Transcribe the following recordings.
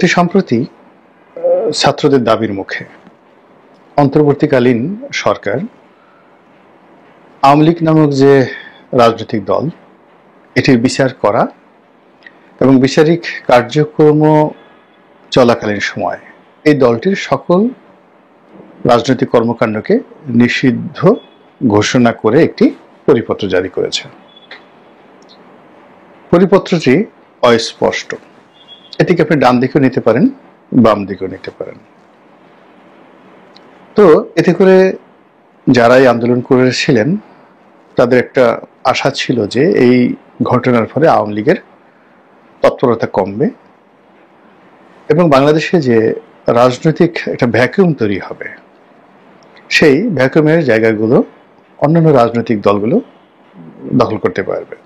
অতি সম্প্রতি ছাত্রদের দাবির মুখে অন্তর্বর্তীকালীন সরকার আওয়ামী লীগ নামক যে রাজনৈতিক দল এটির বিচার করা এবং বিচারিক কার্যক্রম চলাকালীন সময় এই দলটির সকল রাজনৈতিক কর্মকাণ্ডকে নিষিদ্ধ ঘোষণা করে একটি পরিপত্র জারি করেছে। পরিপত্রটি অস্পষ্ট, এটিকে আপনি ডান দিকেও নিতে পারেন, বাম দিকেও নিতে পারেন। তো এতে করে যারাই আন্দোলন করেছিলেন তাদের একটা আশা ছিল যে এই ঘটনার ফলে আওয়ামী লীগের তৎপরতা কমবে এবং বাংলাদেশে যে রাজনৈতিক একটা ভ্যাকুয়াম তৈরি হবে সেই ভ্যাকুয়ামের জায়গাগুলো অন্যান্য রাজনৈতিক দলগুলো দখল করতে পারবে।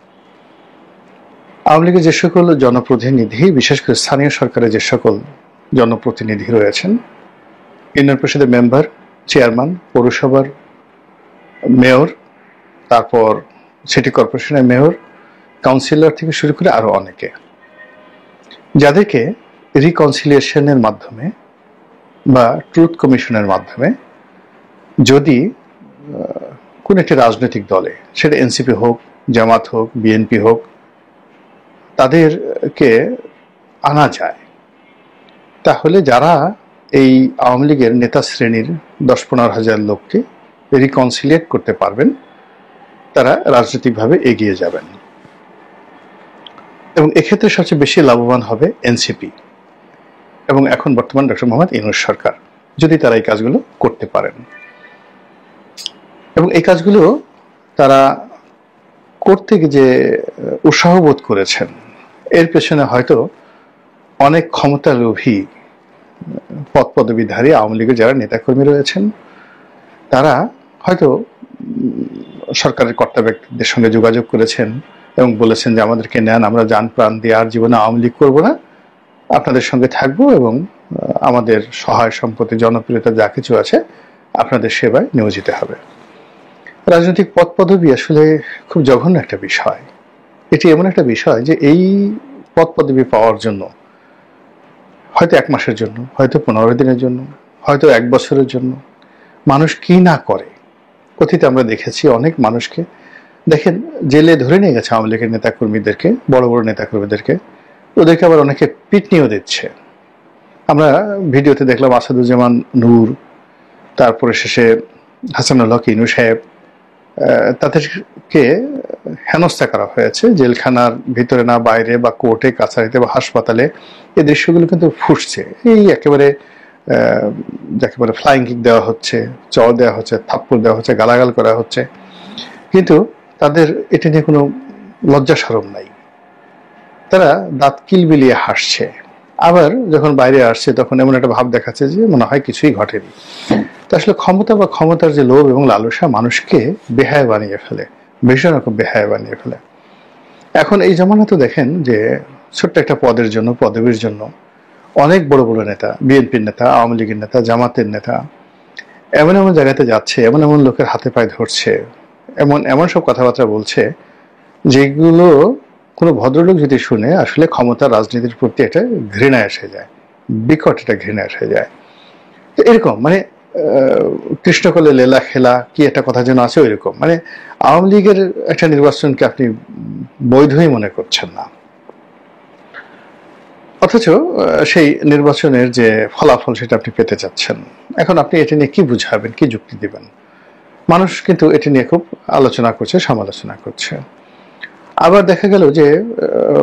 আওয়ামী লীগের যে সকল জনপ্রতিনিধি, বিশেষ করে স্থানীয় সরকারের যে সকল জনপ্রতিনিধি রয়েছেন, ইউনিয়ন পরিষদের মেম্বার, চেয়ারম্যান, পৌরসভার মেয়র, তারপর সিটি কর্পোরেশনের মেয়র, কাউন্সিলর থেকে শুরু করে আরো অনেকে, যাদেরকে রিকনসিলিয়েশনের মাধ্যমে বা ট্রুথ কমিশনের মাধ্যমে যদি কোন একটি রাজনৈতিক দলে, সেটা এনসিপি হোক, জামাত হোক, বিএনপি হোক, তাদেরকে আনা যায়, তাহলে যারা এই আওয়ামী লীগের নেতা শ্রেণীর 10-15 হাজার লোককে রিকনসিলিয়েট করতে পারবেন, তারা রাজনৈতিকভাবে এগিয়ে যাবেন এবং এক্ষেত্রে সবচেয়ে বেশি লাভবান হবে এনসিপি এবং এখন বর্তমান ডক্টর মোহাম্মদ ইউনূস সরকার, যদি তারা এই কাজগুলো করতে পারেন। এবং এই কাজগুলো তারা করতে যে উৎসাহ বোধ করেছেন, এর পেছনে হয়তো অনেক ক্ষমতালোভী পদ পদবীধারী আওয়ামী লীগের যারা নেতাকর্মী রয়েছেন, তারা হয়তো সরকারের কর্তা ব্যক্তিদের সঙ্গে যোগাযোগ করেছেন এবং বলেছেন যে আমাদেরকে নেন, আমরা জান প্রাণ দিয়ে আর জীবনে আওয়ামী লীগ করবো না, আপনাদের সঙ্গে থাকবো এবং আমাদের সহায় সম্পত্তি, জনপ্রিয়তা যা কিছু আছে আপনাদের সেবায় নিয়োজিত হবে। রাজনৈতিক পদ পদবী আসলে খুব জঘন্য একটা বিষয়। এটি এমন একটা বিষয় যে এই পদ পদবী পাওয়ার জন্য হয়তো 1 মাসের জন্য, হয়তো 15 দিনের জন্য, হয়তো 1 বছরের জন্য মানুষ কি না করে। অতীতে আমরা দেখেছি অনেক মানুষকে, দেখেন, জেলে ধরে নিয়ে গেছে আওয়ামী লীগের নেতাকর্মীদেরকে, বড় বড় নেতাকর্মীদেরকে, ওদেরকে আবার অনেকে পিটনিও দিচ্ছে। আমরা ভিডিওতে দেখলাম আসাদুজ্জামান নূর, তারপরে শেষে হাসানুল হক ইনু সাহেব, তাদেরকে হেনস্থা করা হয়েছে জেলখানার ভিতরে না, বাইরে বা কোর্টে কাছারিতে বা হাসপাতালে। এই দৃশ্যগুলো কিন্তু ফুটছে। এই একেবারে যাকে বলে ফ্লাইং কিক দেওয়া হচ্ছে, চড় দেওয়া হচ্ছে, থাপ্পড় দেওয়া হচ্ছে, গালাগাল করা হচ্ছে, কিন্তু তাদের এটা নিয়ে কোনো লজ্জা শরম নাই। তারা দাঁত কিলবিলিয়ে হাসছে, আবার যখন বাইরে আসছে তখন এমন একটা ভাব দেখাচ্ছে যে মনে হয় কিছুই ঘটেনি। তা আসলে ক্ষমতা বা ক্ষমতার যে লোভ এবং লালসা মানুষকে বেহায়া বানিয়ে ফেলে, ভীষণ রকম বেহায়া বানিয়ে ফেলে। এখন এই জামানা তো দেখেন যে ছোট্ট একটা পদের জন্য, পদবীর জন্য অনেক বড় বড় নেতা, বিএনপির নেতা, আওয়ামী লীগের নেতা, জামাতের নেতা এমন এমন জায়গাতে যাচ্ছে, এমন এমন লোকের হাতে পায়ে ধরছে, এমন এমন সব কথাবার্তা বলছে যেগুলো কোনো ভদ্রলোক যদি শুনে আসলে ক্ষমতার রাজনীতির প্রতি একটা ঘৃণা এসে যায়, বিকট একটা ঘৃণা এসে যায়। তো এরকম মানে কৃষ্ণকলে লীলা খেলা কি একটা কথা যেন আছে, ওই রকম। মানে আওয়ামী লীগের একটা নির্বাচনকে আপনি বৈধই মনে করছেন না, অথচ সেই নির্বাচনের যে ফলাফল সেটা আপনি পেতে চাচ্ছেন। এখন আপনি এটা নিয়ে কি বুঝাবেন, কি যুক্তি দিবেন? মানুষ কিন্তু এটা নিয়ে খুব আলোচনা করছে, সমালোচনা করছে। আবার দেখা গেল যে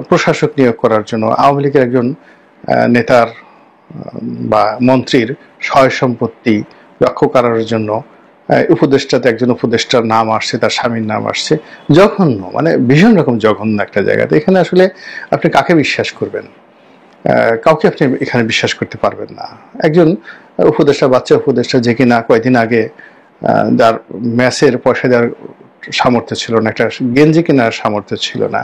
প্রশাসক নিয়োগ করার জন্য আওয়ামী লীগের একজন নেতার বা মন্ত্রীর সয় সম্পত্তি রক্ষা করার জন্য উপদেষ্টাতে একজন উপদেষ্টার নাম আসছে, তার স্বামীর নাম আসছে। জঘন্য, মানে ভীষণ রকম জঘন্য একটা জায়গাতে। এখানে আসলে আপনি কাকে বিশ্বাস করবেন? কাউকে আপনি এখানে বিশ্বাস করতে পারবেন না। একজন উপদেষ্টা, বাচ্চা উপদেষ্টা, যে কিনা কয়েকদিন আগে যার ম্যাচের পয়সা দেওয়ার সামর্থ্য ছিল না, একটা গেঞ্জি কেনার সামর্থ্য ছিল না,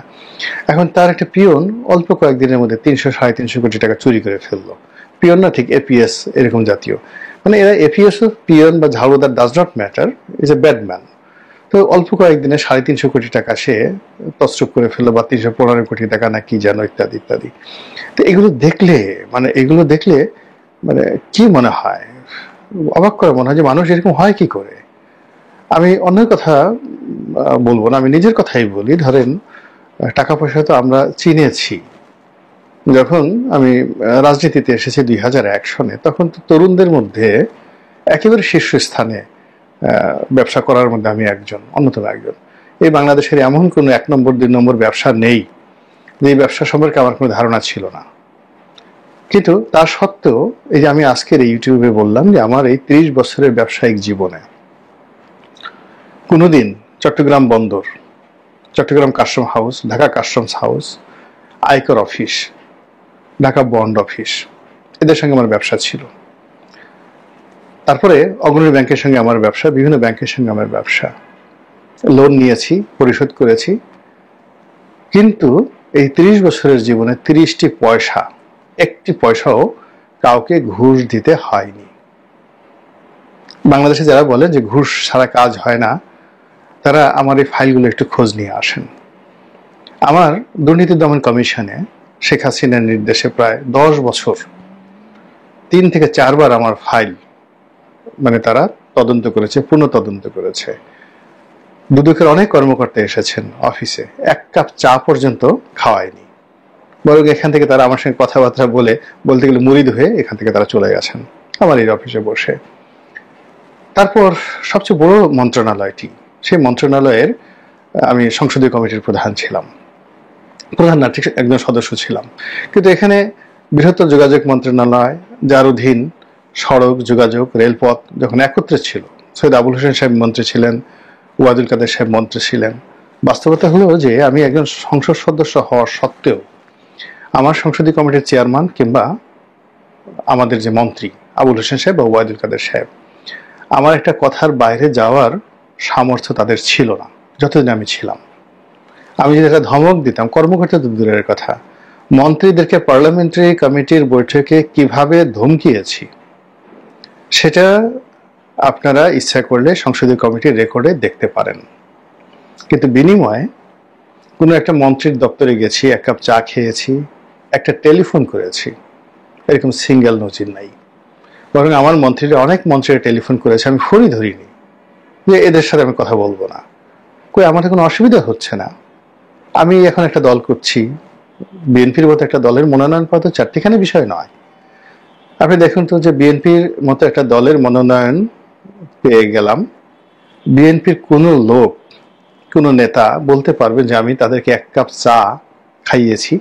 এখন তার একটা পিয়ন অল্প কয়েকদিনের মধ্যে 300-350 কোটি টাকা চুরি করে ফেললো। পিয়ন না, ঠিক এপিএস এরকম জাতীয়। মানে এরা এপিএস, পিয়ন বা ঝাড়ুদার does not matter, is a bad man. তো অল্প কয়েকদিনে 350 কোটি টাকা সে তছরূপ করে ফেললো, বা 315 কোটি টাকা না কি যেন, ইত্যাদি ইত্যাদি। তো এগুলো দেখলে মানে কি মনে হয়, অবাক করে মনে হয় যে মানুষ এরকম হয় কি করে। আমি অন্যের কথা বলবো না, আমি নিজের কথাই বলি। ধরেন, টাকা পয়সা তো আমরা চিনেছি। যখন আমি রাজনীতিতে এসেছি 2001 সনে, তখন তো তরুণদের মধ্যে একেবারে শীর্ষস্থানে ব্যবসা করার মধ্যে আমি অন্যতম একজন। এই বাংলাদেশের এমন কোনো 1 নম্বর 2 নম্বর ব্যবসা নেই যে ব্যবসা সম্পর্কে আমার কোনো ধারণা ছিল না। কিন্তু তা সত্ত্বেও এই যে আমি আজকের এই ইউটিউবে বললাম যে আমার এই 30 বছরের ব্যবসায়িক জীবনে কোনোদিন চট্টগ্রাম বন্দর, Chittagong custom house, Dhaka customs house, আয়কর অফিস, ঢাকা বন্ড অফিস, এদের সঙ্গে আমার ব্যবসা ছিল। তারপরে অগ্রণী ব্যাংকের সঙ্গে আমার ব্যবসা, বিভিন্ন ব্যাংকের সঙ্গে আমার ব্যবসা, লোন নিয়েছি, পরিশোধ করেছি। কিন্তু এই 30 বছরের জীবনে 30টি পয়সা, একটি পয়সাও কাউকে ঘুষ দিতে হয়নি। বাংলাদেশে যারা বলে যে ঘুষ ছাড়া কাজ হয় না, তারা আমার এই ফাইলগুলো একটু খোঁজ নিয়ে আসেন। আমার দুর্নীতি দমন কমিশনে শেখ হাসিনার নির্দেশে প্রায় 10 বছর 3 থেকে 4 বার আমার ফাইল তারা তদন্ত করেছে, পুনঃ তদন্ত করেছে। দুদকের অনেক কর্মকর্তা এসেছেন অফিসে, 1 কাপ চা পর্যন্ত খাওয়ায়নি, বরং এখান থেকে তারা আমার সঙ্গে কথাবার্তা বলতে গেলে মুরিদ হয়ে এখান থেকে তারা চলে গেছেন আমার এই অফিসে বসে। তারপর সবচেয়ে বড় মন্ত্রণালয়টি, সেই মন্ত্রণালয়ের আমি সংসদীয় কমিটির প্রধান ছিলাম, প্রধান না ঠিক একজন সদস্য ছিলাম। কিন্তু এখানে বৃহত্তর যোগাযোগ মন্ত্রণালয়, যার অধীন সড়ক, যোগাযোগ, রেলপথ যখন একত্রে ছিল, সৈয়দ আবুল হোসেন সাহেব মন্ত্রী ছিলেন, ওয়াদুল কাদের সাহেব মন্ত্রী ছিলেন। বাস্তবতা হলো যে আমি একজন সংসদ সদস্য হওয়া সত্ত্বেও আমার সংসদীয় কমিটির চেয়ারম্যান কিংবা আমাদের যে মন্ত্রী আবুল হোসেন সাহেব বা ওয়াদুল কাদের সাহেব, আমার একটা কথার বাইরে যাওয়ার সামর্থ্য তাদের ছিল না যতদিন আমি ছিলাম। আমি যদি একটা ধমক দিতাম, কর্মকর্তা তো দূরের কথা, মন্ত্রীদেরকে পার্লামেন্টারি কমিটির বৈঠকে কিভাবে ধমকিয়েছি সেটা আপনারা ইচ্ছা করলে সংসদীয় কমিটির রেকর্ডে দেখতে পারেন। কিন্তু বিনিময়ে কোনো একটা মন্ত্রীর দপ্তরে গেছি, 1 কাপ চা খেয়েছি, একটা টেলিফোন করেছি, এরকম সিঙ্গেল নজির নাই। বরং আমার মন্ত্রীরা, অনেক মন্ত্রীরা টেলিফোন করেছে, আমি ফোনই ধরিনি, যে এদের সাথে আমি কথা বলবো না। আমার কোনো অসুবিধা হচ্ছে না, আমি এখন একটা দল করছি, বিএনপির মতো একটা দলের মনোনয়ন পাওয়া তো 4টিখানি বিষয় নয়। আপনি দেখুন তো যে বিএনপির মতো একটা দলের মনোনয়ন পেয়ে গেলাম, বিএনপির কোনো লোক, কোনো নেতা বলতে পারবে যে আমি তাদেরকে 1 কাপ চা খাইয়েছি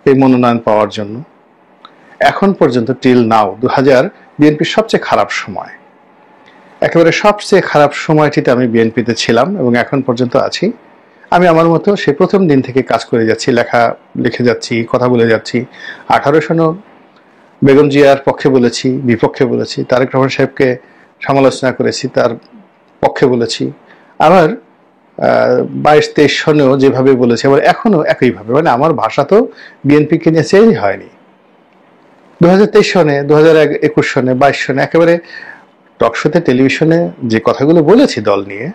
এই মনোনয়ন পাওয়ার জন্য? এখন পর্যন্ত টিল নাও 2000 বিএনপির সবচেয়ে খারাপ সময়, একেবারে সবচেয়ে খারাপ সময়টিতে আমি বিএনপিতে ছিলাম এবং এখন পর্যন্ত আছি। আমি আমার মতো সে প্রথম দিন থেকে কাজ করে যাচ্ছি, লিখে যাচ্ছি, কথা বলে যাচ্ছি। 18 সনও বেগম জিয়ার পক্ষে বলেছি, বিপক্ষে বলেছি, তারেক রহমান সাহেবকে সমালোচনা করেছি, তার পক্ষে বলেছি। আবার 22-23 সনেও যেভাবে বলেছি, আবার এখনো একইভাবে। আমার ভাষা তো বিএনপিকে নিয়ে চেঞ্জ হয়নি। 2023 সনে, 2021 সনে, 22 সনে একেবারে টকশোতে, টেলিভিশনে যে কথাগুলো বলেছি দল নিয়ে,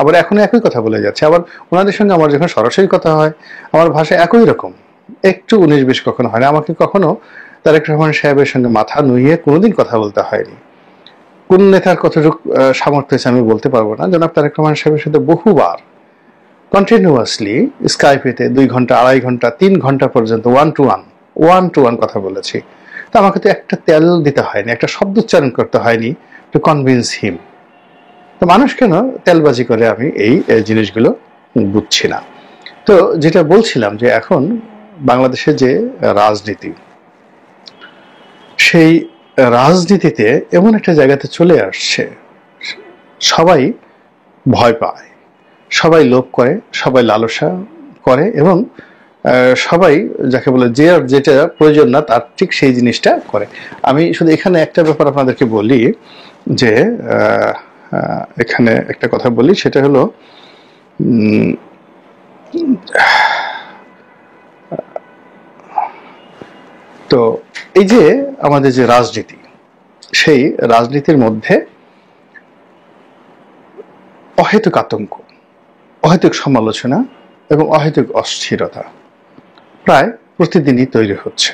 আবার এখনো একই কথা বলে যাচ্ছে। আবার ওনাদের সঙ্গে আমার যখন সরাসরি কথা হয়, আমার ভাষা একই রকম, একটু 19-20 কখনো হয় না। আমাকে কখনো তারেক রহমান সাহেবের সঙ্গে মাথা নুইয়ে কোনোদিন কথা বলতে হয়নি। কোন নেতার কতটুকু সামর্থ্য আছে আমি বলতে পারবো না। জনাব তারেক রহমান সাহেবের সাথে বহুবার কন্টিনিউয়াসলি স্কাইপেতে 2 ঘন্টা, 2.5 ঘন্টা, 3 ঘন্টা পর্যন্ত ওয়ান টু ওয়ান কথা বলেছি। তো আমাকে তো একটা তেল দিতে হয়নি, একটা শব্দ উচ্চারণ করতে হয়নি টু কনভিন্স হিম। তো মানুষ কেন তেলবাজি করে, আমি এই জিনিসগুলো বুঝছি না। তো যেটা বলছিলাম যে এখন বাংলাদেশে যে রাজনীতি, সেই রাজনীতিতে এমন একটা জায়গাতে চলে আসছে, সবাই ভয় পায়, সবাই লোভ করে, সবাই লালসা করে, এবং সবাই যাকে বলে যে আর যেটা প্রয়োজন না তার ঠিক সেই জিনিসটা করে। আমি শুধু এখানে একটা ব্যাপার আপনাদেরকে বলি, যে এখানে একটা কথা বলি, সেটা হলো তো এই যে আমাদের যে রাজনীতি, সেই রাজনীতির মধ্যে অহেতুক আতঙ্ক, অহেতুক সমালোচনা এবং অহেতুক অস্থিরতা প্রায় প্রতিদিনই তৈরি হচ্ছে।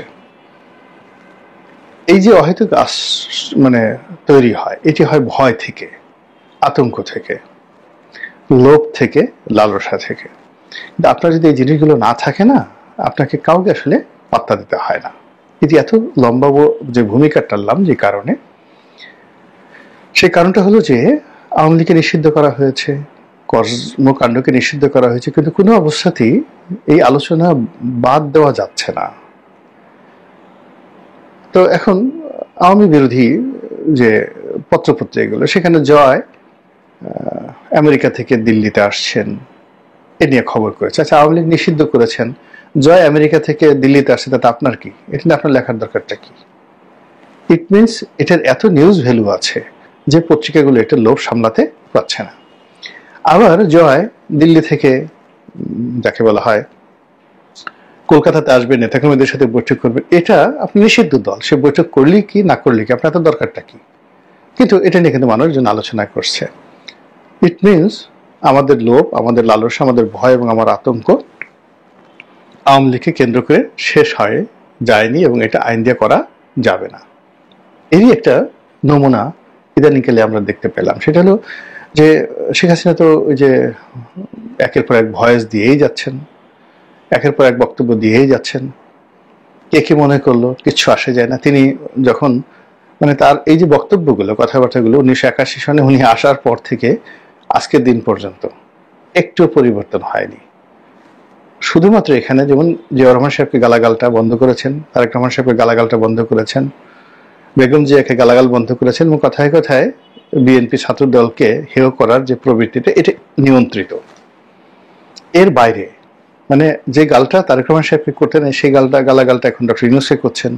এই যে অহেতুক মানে তৈরি হয়, এটি হয় ভয় থেকে, আতঙ্ক থেকে, লোভ থেকে, লালসা থেকে। কিন্তু আপনার যদি এই জিনিসগুলো না থাকে না, আপনাকে কাউকে আসলে পাত্তা দিতে হয় না। এটি এত লম্বা যে ভূমিকা টানলাম যে কারণে, সেই কারণটা হলো যে আওয়ামী লীগকে নিষিদ্ধ করা হয়েছে, কর্মকাণ্ডকে নিষিদ্ধ করা হয়েছে, কিন্তু কোনো অবস্থাতেই এই আলোচনা বাদ দেওয়া যাচ্ছে না। তো এখন আওয়ামী বিরোধী যে পত্রপত্রিকাগুলো, সেখানে জয় আমেরিকা থেকে দিল্লিতে আসছেন এ নিয়ে খবর করেছে। আচ্ছা, আওয়ামী লীগ নিষিদ্ধ করেছেন, জয় আমেরিকা থেকে দিল্লিতে আসছে, তাতে আপনার কি? এটা নিয়ে আপনার লেখার দরকারটা কি? ইট মিনস এটার এত নিউজ ভ্যালু আছে যে পত্রিকাগুলো এটা লোভ সামলাতে পারছে না। আবার জয় দিল্লি থেকে, যাকে বলা হয় কলকাতাতে আসবেন, নেতাকর্মীদের সাথে বৈঠক করবেন, এটা আপনি নিষিদ্ধ দল, সে বৈঠক করলি কি না করলি কি, আপনার তো দরকারটা কি? কিন্তু এটা নিয়ে কিন্তু মানুষজন আলোচনা করছে। ইট মিনস আমাদের লোভ, আমাদের লালসা, আমাদের ভয় এবং আমার আতঙ্ক আওয়ামী লীগকে কেন্দ্র করে শেষ হয়ে যায়নি, এবং এটা আইন দিয়ে করা যাবে না। এরই একটা নমুনা ইদানিংকালে আমরা দেখতে পেলাম। সেটা হলো যে শেখ হাসিনা তো ওই যে একের পর এক ভয়েস দিয়েই যাচ্ছেন, একের পর এক বক্তব্য দিয়েই যাচ্ছেন। কে কি মনে করলো কিচ্ছু আসে যায় না। তিনি যখন মানে তার এই যে বক্তব্যগুলো, কথাবার্তাগুলো 1981 সনে উনি আসার পর থেকে আজকের দিন পর্যন্ত একটু পরিবর্তন হয়নি। শুধুমাত্র এখানে যেমন জিয়াউর রহমান সাহেবকে গালাগালটা বন্ধ করেছেন, তারেক রহমান সাহেবকে গালাগালটা বন্ধ করেছেন, বেগম জিয়াকে গালাগাল বন্ধ করেছেন, এবং কথায় কথায় বিএনপি ছাত্র দলকে হেয় করার যে প্রবৃত্তিটা, এটা নিয়ন্ত্রিত। এর বাইরে মানে যে গালটা তারেক রহমান সাহেবকে করতেন, সেই গালাগালটা এখন ডক্টর ইউনূসকে করছেন।